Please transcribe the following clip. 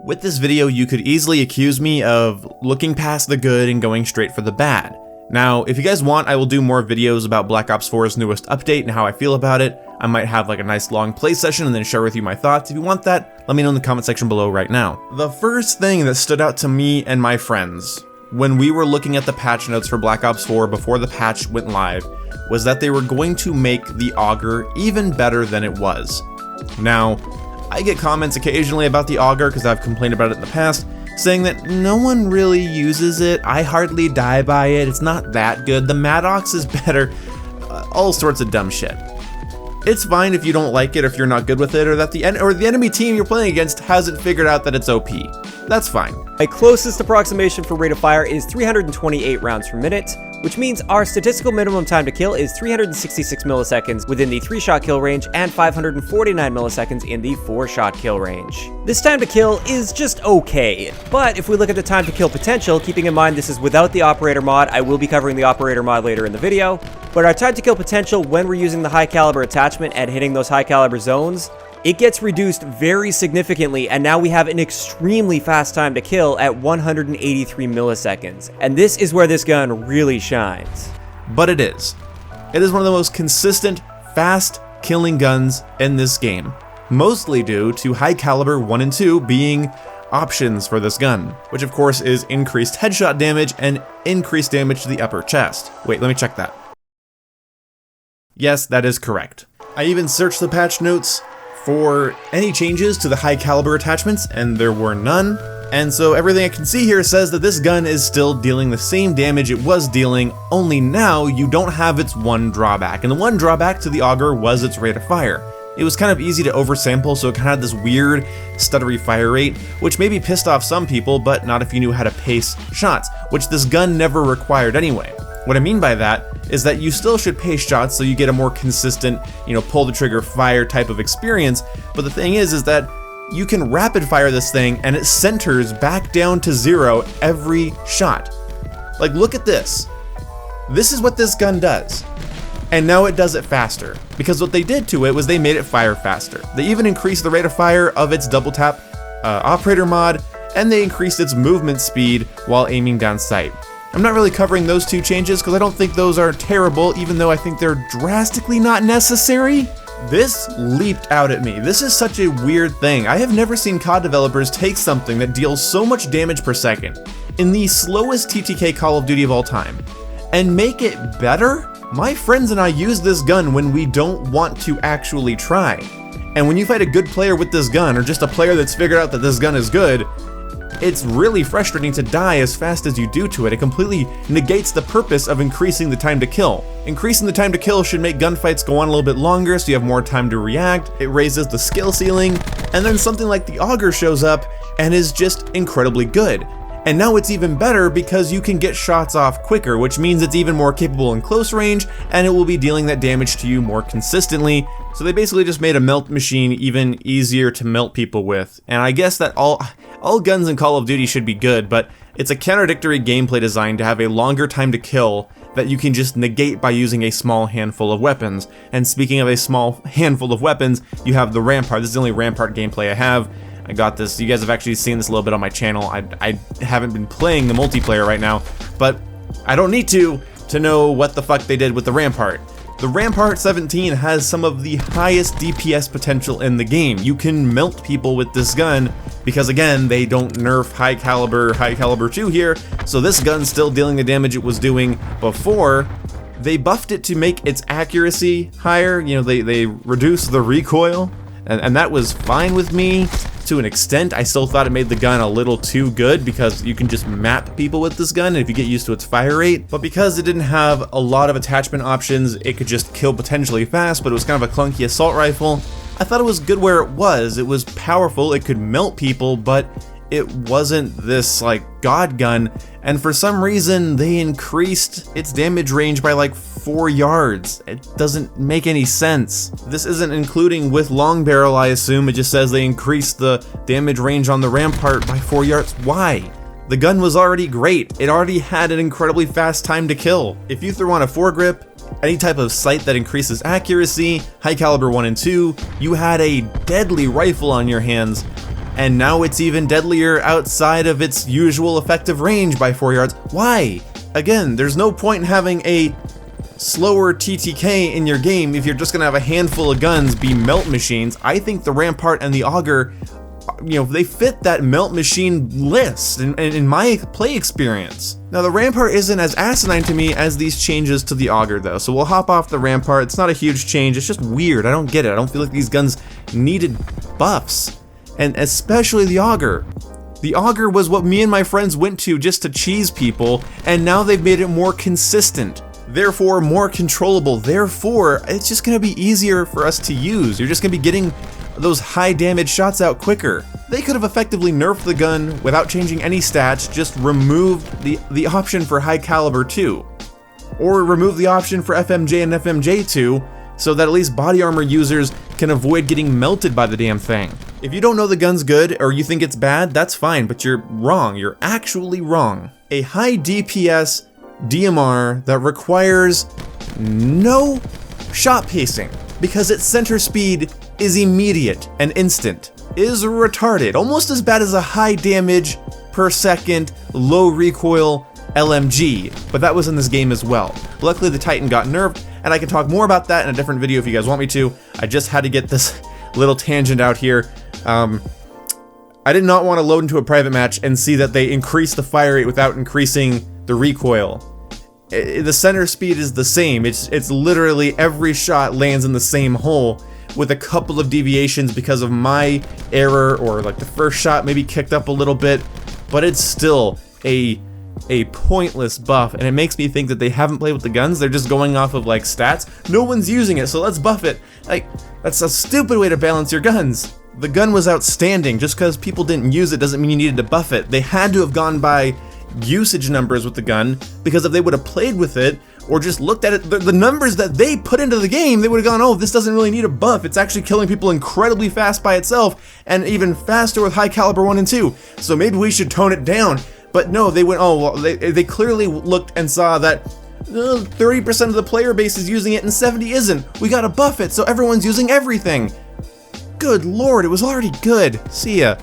With this video, you could easily accuse me of looking past the good and going straight for the bad. Now, if you guys want, I will do more videos about Black Ops 4's newest update and how I feel about it. I might have like a nice long play session and then share with you my thoughts. If you want that, let me know in the comment section below right now. The first thing that stood out to me and my friends when we were looking at the patch notes for Black Ops 4 before the patch went live was that they were going to make the Auger even better than it was. Now, I get comments occasionally about the Auger because I've complained about it in the past, saying that no one really uses it, I hardly die by it, it's not that good, the Maddox is better, all sorts of dumb shit. It's fine if you don't like it or if you're not good with it or that the enemy team you're playing against hasn't figured out that it's OP. That's fine. My closest approximation for rate of fire is 328 rounds per minute, which means our statistical minimum time to kill is 366 milliseconds within the 3-shot kill range and 549 milliseconds in the 4-shot kill range. This time to kill is just okay, but if we look at the time to kill potential, keeping in mind this is without the operator mod, I will be covering the operator mod later in the video, but our time to kill potential when we're using the high caliber attachment and hitting those high caliber zones, it gets reduced very significantly, and now we have an extremely fast time to kill at 183 milliseconds. And this is where this gun really shines. But it is. It is one of the most consistent, fast killing guns in this game. Mostly due to high caliber 1 and 2 being options for this gun, which of course is increased headshot damage and increased damage to the upper chest. Wait, let me check that. Yes, that is correct. I even searched the patch notes for any changes to the high caliber attachments, and there were none. And so everything I can see here says that this gun is still dealing the same damage it was dealing, only now you don't have its one drawback. And the one drawback to the Auger was its rate of fire. It was kind of easy to oversample, so it kind of had this weird stuttery fire rate, which maybe pissed off some people, but not if you knew how to pace shots, which this gun never required anyway. What I mean by that is that you still should pace shots so you get a more consistent, pull the trigger fire type of experience, but the thing is that you can rapid fire this thing and it centers back down to 0 every shot. Like, look at this. This is what this gun does. And now it does it faster, because what they did to it was they made it fire faster. They even increased the rate of fire of its double tap operator mod, and they increased its movement speed while aiming down sight. I'm not really covering those two changes because I don't think those are terrible, even though I think they're drastically not necessary. This leaped out at me. This is such a weird thing. I have never seen COD developers take something that deals so much damage per second in the slowest TTK Call of Duty of all time and make it better. My friends and I use this gun when we don't want to actually try. And when you fight a good player with this gun, or just a player that's figured out that this gun is good, it's really frustrating to die as fast as you do to it. It completely negates the purpose of increasing the time to kill. Increasing the time to kill should make gunfights go on a little bit longer so you have more time to react. It raises the skill ceiling, and then something like the Auger shows up and is just incredibly good. And now it's even better because you can get shots off quicker, which means it's even more capable in close range, and it will be dealing that damage to you more consistently. So they basically just made a melt machine even easier to melt people with. And I guess that all guns in Call of Duty should be good, but it's a contradictory gameplay design to have a longer time to kill that you can just negate by using a small handful of weapons. And speaking of a small handful of weapons, you have the Rampart. This is the only Rampart gameplay I have. I got this. You guys have actually seen this a little bit on my channel. I haven't been playing the multiplayer right now, but I don't need to know what the fuck they did with the Rampart. The Rampart 17 has some of the highest DPS potential in the game. You can melt people with this gun because, again, they don't nerf high caliber 2 here, so this gun's still dealing the damage it was doing before. They buffed it to make its accuracy higher. They reduced the recoil, and that was fine with me. To an extent, I still thought it made the gun a little too good because you can just map people with this gun if you get used to its fire rate. But because it didn't have a lot of attachment options, it could just kill potentially fast, but it was kind of a clunky assault rifle. I thought it was good where it was. It was powerful, it could melt people, but it wasn't this like god gun, and for some reason they increased its damage range by like 4 yards. It doesn't make any sense. This isn't including with long barrel, I assume. It just says they increased the damage range on the Rampart by 4 yards. Why? The gun was already great. It already had an incredibly fast time to kill. If you throw on a foregrip, any type of sight that increases accuracy, high caliber 1 and 2, you had a deadly rifle on your hands. and now it's even deadlier outside of its usual effective range by 4 yards. Why? Again, there's no point in having a slower TTK in your game if you're just gonna have a handful of guns be melt machines. I think the Rampart and the Auger, they fit that melt machine list in my play experience. Now the Rampart isn't as asinine to me as these changes to the Auger though, so we'll hop off the Rampart. It's not a huge change, it's just weird. I don't get it. I don't feel like these guns needed buffs, and especially the Auger. The Auger was what me and my friends went to just to cheese people, and now they've made it more consistent. Therefore, more controllable. Therefore, it's just gonna be easier for us to use. You're just gonna be getting those high damage shots out quicker. They could have effectively nerfed the gun without changing any stats, just removed the option for high caliber 2. Or remove the option for FMJ and FMJ2, so that at least body armor users can avoid getting melted by the damn thing. If you don't know the gun's good, or you think it's bad, that's fine, but you're wrong. You're actually wrong. A high DPS DMR that requires no shot pacing, because its center speed is immediate and instant, is retarded, almost as bad as a high damage per second, low recoil LMG, but that was in this game as well. Luckily the Titan got nerfed, and I can talk more about that in a different video if you guys want me to. I just had to get this little tangent out here. I did not want to load into a private match and see that they increased the fire rate without increasing the recoil. The center speed is the same. It's literally every shot lands in the same hole, with a couple of deviations because of my error, or like the first shot maybe kicked up a little bit, but it's still a pointless buff, and it makes me think that they haven't played with the guns. They're just going off of like stats. No one's using it, so let's buff it. Like, that's a stupid way to balance your guns. The gun was outstanding. Just because people didn't use it doesn't mean you needed to buff it. They had to have gone by usage numbers with the gun, because if they would have played with it or just looked at it, the numbers that they put into the game, they would have gone, oh, this doesn't really need a buff. It's actually killing people incredibly fast by itself, and even faster with high caliber 1 and 2. So maybe we should tone it down. But no, they went, oh, well, they clearly looked and saw that 30% of the player base is using it and 70 isn't. We gotta buff it so everyone's using everything. Good lord, it was already good. See ya.